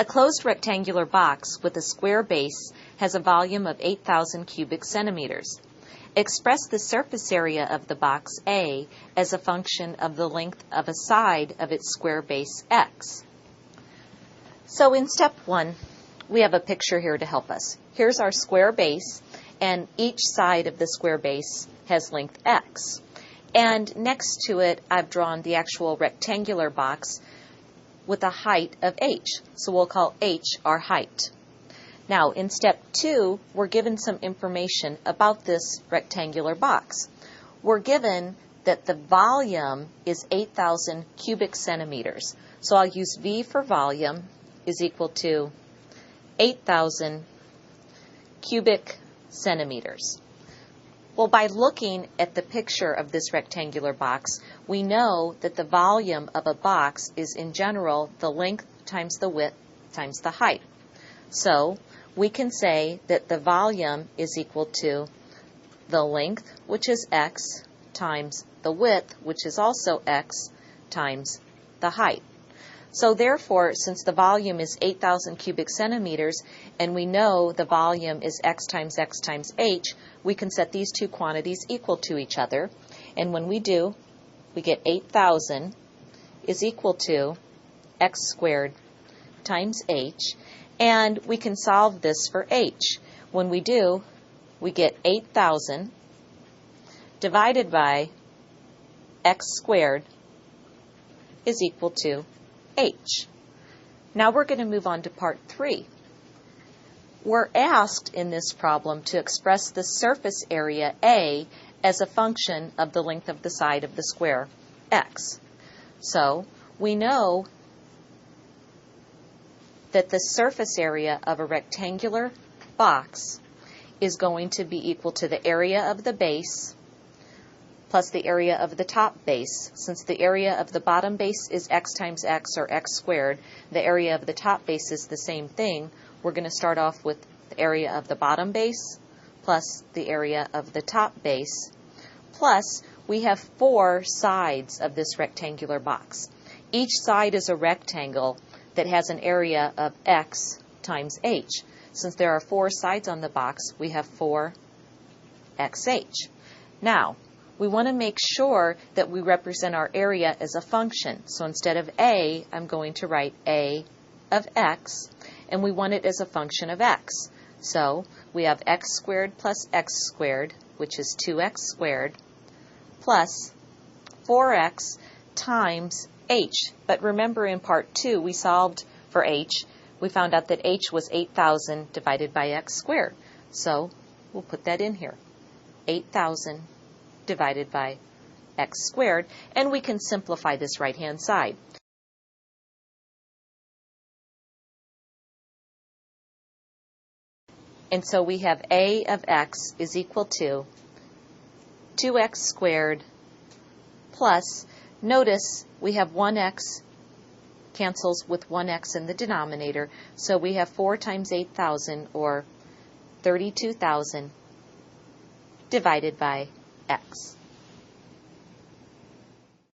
A closed rectangular box with a square base has a volume of 8,000 cubic centimeters. Express the surface area of the box A as a function of the length of a side of its square base x. So in step 1, we have a picture here to help us. Here's our square base, and each side of the square base has length x. And next to it, I've drawn the actual rectangular box with a height of h. So we'll call h our height. Now, in step 2, we're given some information about this rectangular box. We're given that the volume is 8,000 cubic centimeters. So I'll use V for volume is equal to 8,000 cubic centimeters. Well, by looking at the picture of this rectangular box, we know that the volume of a box is, in general, the length times the width times the height. So we can say that the volume is equal to the length, which is x, times the width, which is also x, times the height. So therefore, since the volume is 8,000 cubic centimeters, and we know the volume is x times h, we can set these two quantities equal to each other. And when we do, we get 8,000 is equal to x squared times h. And we can solve this for h. When we do, we get 8,000 divided by x squared is equal to h. Now we're going to move on to part 3. We're asked in this problem to express the surface area A as a function of the length of the side of the square x. So we know that the surface area of a rectangular box is going to be equal to the area of the base plus the area of the top base. Since the area of the bottom base is x times x, or x squared, the area of the top base is the same thing. We're going to start off with the area of the bottom base plus the area of the top base, plus we have 4 sides of this rectangular box. Each side is a rectangle that has an area of x times h. Since there are 4 sides on the box, we have 4xh. Now, we want to make sure that we represent our area as a function. So instead of a, I'm going to write a of x, and we want it as a function of x. So we have x squared plus x squared, which is 2x squared, plus 4x times h. But remember, in part 2, we solved for h. We found out that h was 8,000 divided by x squared. So we'll put that in here. 8,000 divided by x squared, and we can simplify this right-hand side. And so we have a of x is equal to 2x squared plus, notice we have 1x cancels with 1x in the denominator, so we have 4 times 8,000, or 32,000, divided by x.